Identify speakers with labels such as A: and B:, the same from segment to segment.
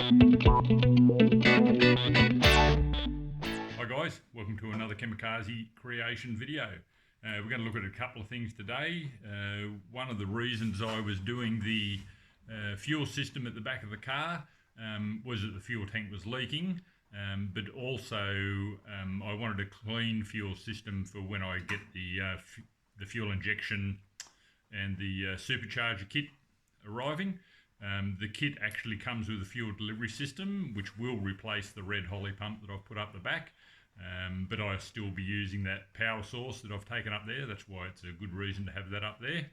A: Hi guys, welcome to another Kamikaze creation video. We're going to look at a couple of things today. One of the reasons I was doing the fuel system at the back of the car was that the fuel tank was leaking, but also I wanted a clean fuel system for when I get the fuel injection and the supercharger kit arriving. The kit actually comes with a fuel delivery system which will replace the red Holley pump that I've put up the back, but I'll still be using that power source that I've taken up there. That's why it's a good reason to have that up there.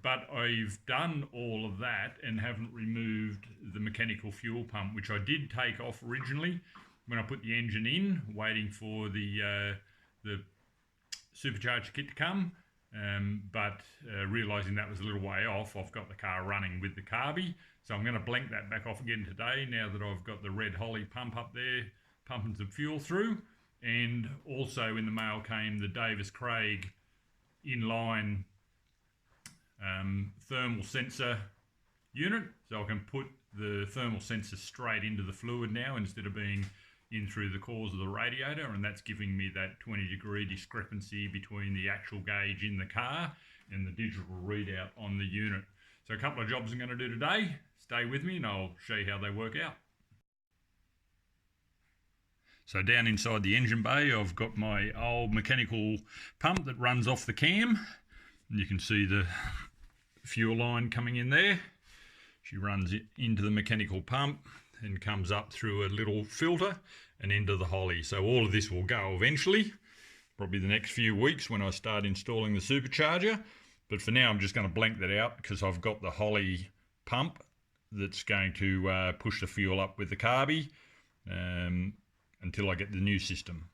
A: But I've done all of that and haven't removed the mechanical fuel pump, which I did take off originally when I put the engine in, waiting for the supercharger kit to come. But realising that was a little way off, I've got the car running with the carby. So I'm going to blank that back off again today now that I've got the red Holley pump up there pumping some fuel through. And also in the mail came the Davis Craig inline thermal sensor unit. So I can put the thermal sensor straight into the fluid now instead of being in through the cores of the radiator, and that's giving me that 20-degree discrepancy between the actual gauge in the car and the digital readout on the unit. So a couple of jobs I'm going to do today. Stay with me and I'll show you how they work out. So down inside the engine bay I've got my old mechanical pump that runs off the cam, and you can see the fuel line coming in there. She runs it into the mechanical pump and comes up through a little filter and into the Holley. So all of this will go eventually, probably the next few weeks when I start installing the supercharger. But for now I'm just going to blank that out because I've got the Holley pump that's going to push the fuel up with the carby until I get the new system.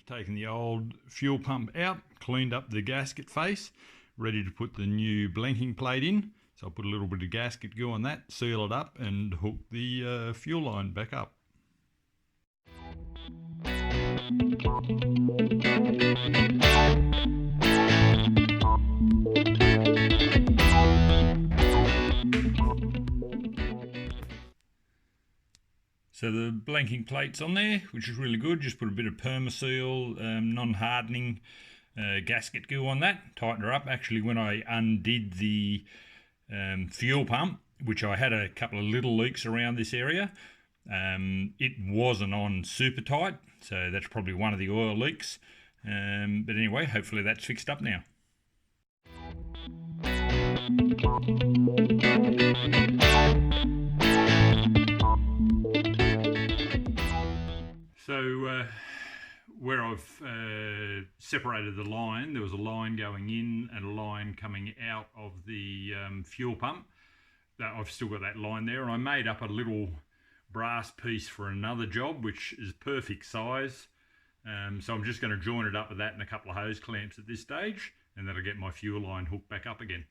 A: Taken the old fuel pump out, cleaned up the gasket face, ready to put the new blanking plate in. So I'll put a little bit of gasket glue on that, seal it up and hook the fuel line back up. So the blanking plate's on there, which is really good. Just put a bit of Permaseal, non-hardening gasket glue on that, tighten her up. Actually, when I undid the fuel pump, which I had a couple of little leaks around this area, it wasn't on super tight, so that's probably one of the oil leaks. But anyway, hopefully that's fixed up now. So where I've separated the line, there was a line going in and a line coming out of the fuel pump. I've still got that line there, and I made up a little brass piece for another job which is perfect size. So I'm just going to join it up with that and a couple of hose clamps at this stage, and that'll get my fuel line hooked back up again.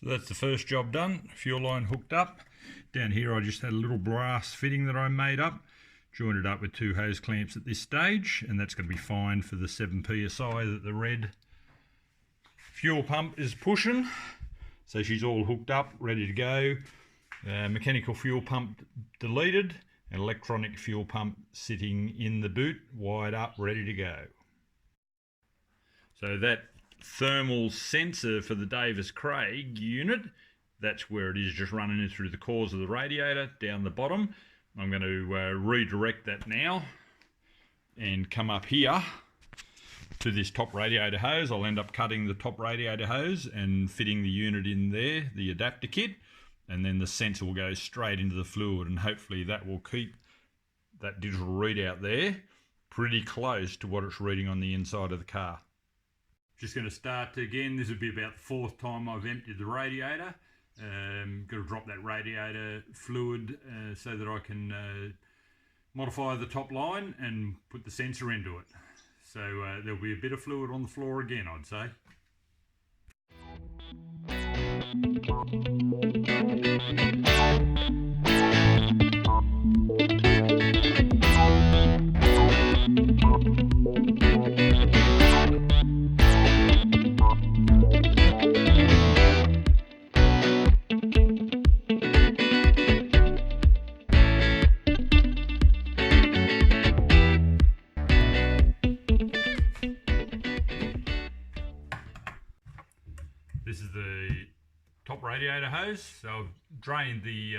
A: So that's the first job done, fuel line hooked up. Down here I just had a little brass fitting that I made up, joined it up with 2 hose clamps at this stage, and that's going to be fine for the 7 psi that the red fuel pump is pushing, so she's all hooked up, ready to go. Mechanical fuel pump deleted, and electronic fuel pump sitting in the boot, wired up, ready to go. So that thermal sensor for the Davis Craig unit, that's where it is, just running it through the cores of the radiator down the bottom. I'm going to redirect that now and come up here to this top radiator hose. I'll end up cutting the top radiator hose and fitting the unit in there, the adapter kit, and then the sensor will go straight into the fluid, and hopefully that will keep that digital readout there pretty close to what it's reading on the inside of the car. Just going to start again. This will be about the fourth time I've emptied the radiator. Got to drop that radiator fluid so that I can modify the top line and put the sensor into it. So there'll be a bit of fluid on the floor again, I'd say. This is the top radiator hose. So I've drained the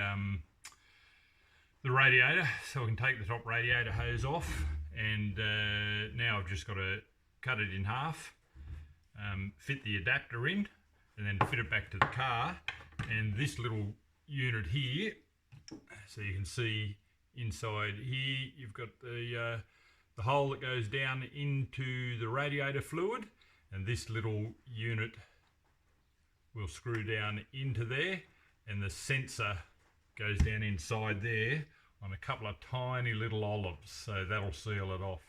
A: radiator, so I can take the top radiator hose off, and now I've just got to cut it in half, fit the adapter in, and then fit it back to the car. And this little unit here, so you can see inside here, you've got the hole that goes down into the radiator fluid, and this little unit will screw down into there, and the sensor goes down inside there on a couple of tiny little olives, so that'll seal it off.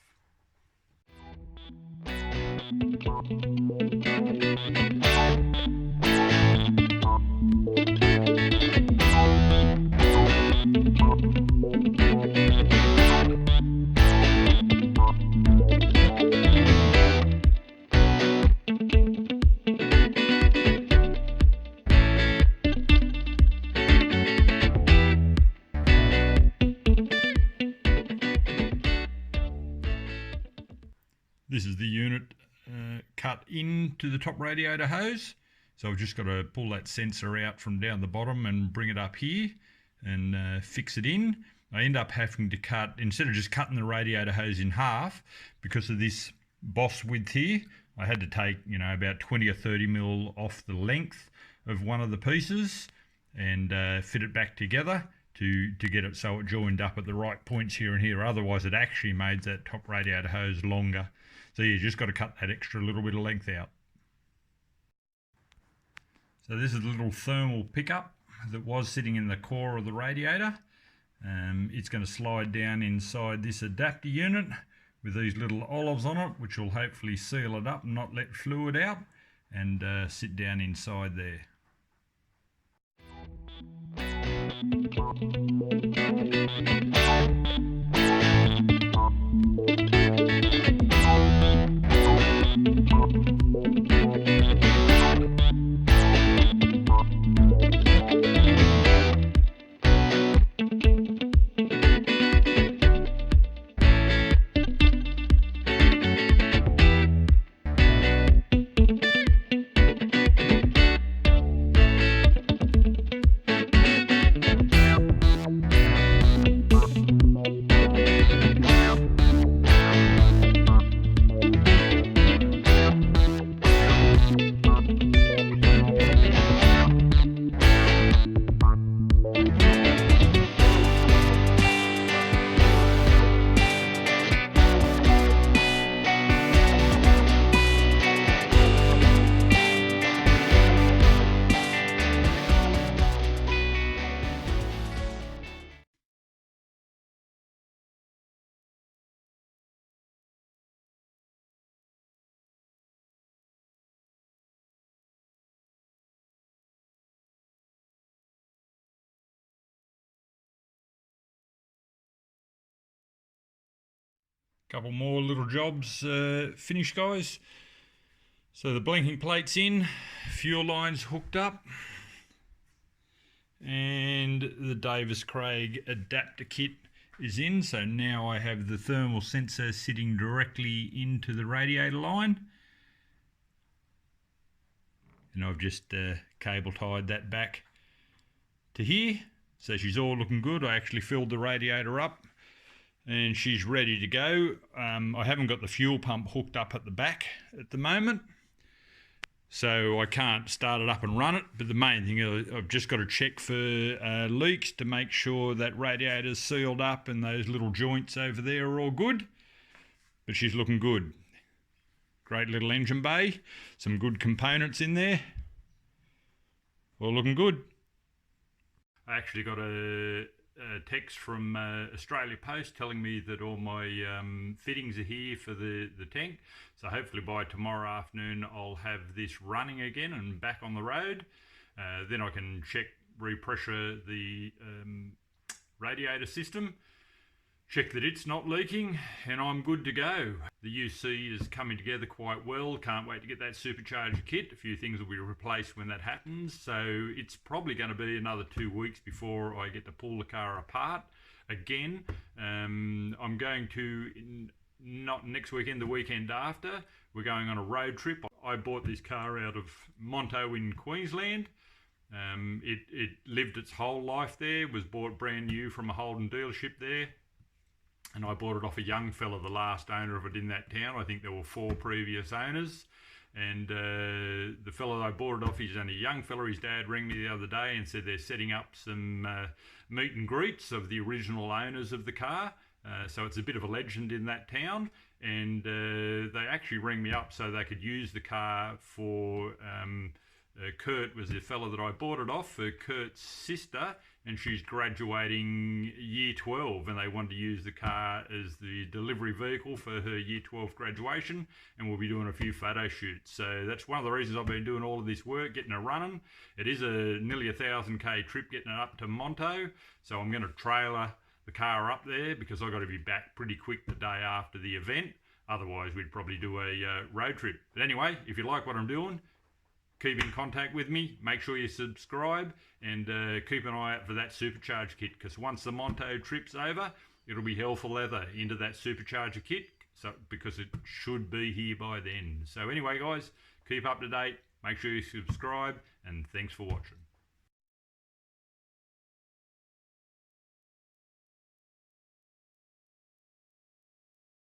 A: This is the unit cut into the top radiator hose. So I've just got to pull that sensor out from down the bottom and bring it up here and fix it in. I end up having to cut, instead of just cutting the radiator hose in half, because of this boss width here, I had to take, about 20 or 30 mil off the length of one of the pieces and fit it back together to get it so it joined up at the right points here and here. Otherwise it actually made that top radiator hose longer. So you just got to cut that extra little bit of length out. So this is a little thermal pickup that was sitting in the core of the radiator. It's going to slide down inside this adapter unit with these little olives on it, which will hopefully seal it up and not let fluid out, and sit down inside there. Couple more little jobs finished, guys. So the blinking plate's in, fuel line's hooked up, and the Davis Craig adapter kit is in. So now I have the thermal sensor sitting directly into the radiator line, and I've just cable tied that back to here. So she's all looking good. I actually filled the radiator up and she's ready to go. I haven't got the fuel pump hooked up at the back at the moment, so I can't start it up and run it. But the main thing is I've just got to check for leaks to make sure that radiator's sealed up and those little joints over there are all good. But she's looking good. Great little engine bay, some good components in there. All looking good. I actually got a text from Australia Post telling me that all my fittings are here for the tank. So hopefully by tomorrow afternoon I'll have this running again and back on the road. Then I can check, repressure the radiator system, check that it's not leaking, and I'm good to go. The UC is coming together quite well. Can't wait to get that supercharger kit. A few things will be replaced when that happens, so it's probably going to be another 2 weeks before I get to pull the car apart again. I'm going to, not next weekend, the weekend after, we're going on a road trip. I bought this car out of Monto in Queensland. It lived its whole life there, was bought brand new from a Holden dealership there. And I bought it off a young fella, the last owner of it in that town. I think there were 4 previous owners. And the fella that I bought it off, he's only a young fella. His dad rang me the other day and said they're setting up some meet and greets of the original owners of the car. So it's a bit of a legend in that town. And they actually rang me up so they could use the car for... Kurt was the fella that I bought it off, for Kurt's sister, and she's graduating year 12, and they wanted to use the car as the delivery vehicle for her year 12 graduation, and we'll be doing a few photo shoots. So that's one of the reasons I've been doing all of this work, getting her running. It is a nearly 1,000k trip getting it up to Monto, so I'm going to trailer the car up there because I've got to be back pretty quick the day after the event. Otherwise we'd probably do a road trip. But anyway, if you like what I'm doing, keep in contact with me, make sure you subscribe, and keep an eye out for that supercharger kit, because once the Monto trip's over, it'll be hell for leather into that supercharger kit, so because it should be here by then. So anyway guys, keep up to date, make sure you subscribe, and thanks for watching.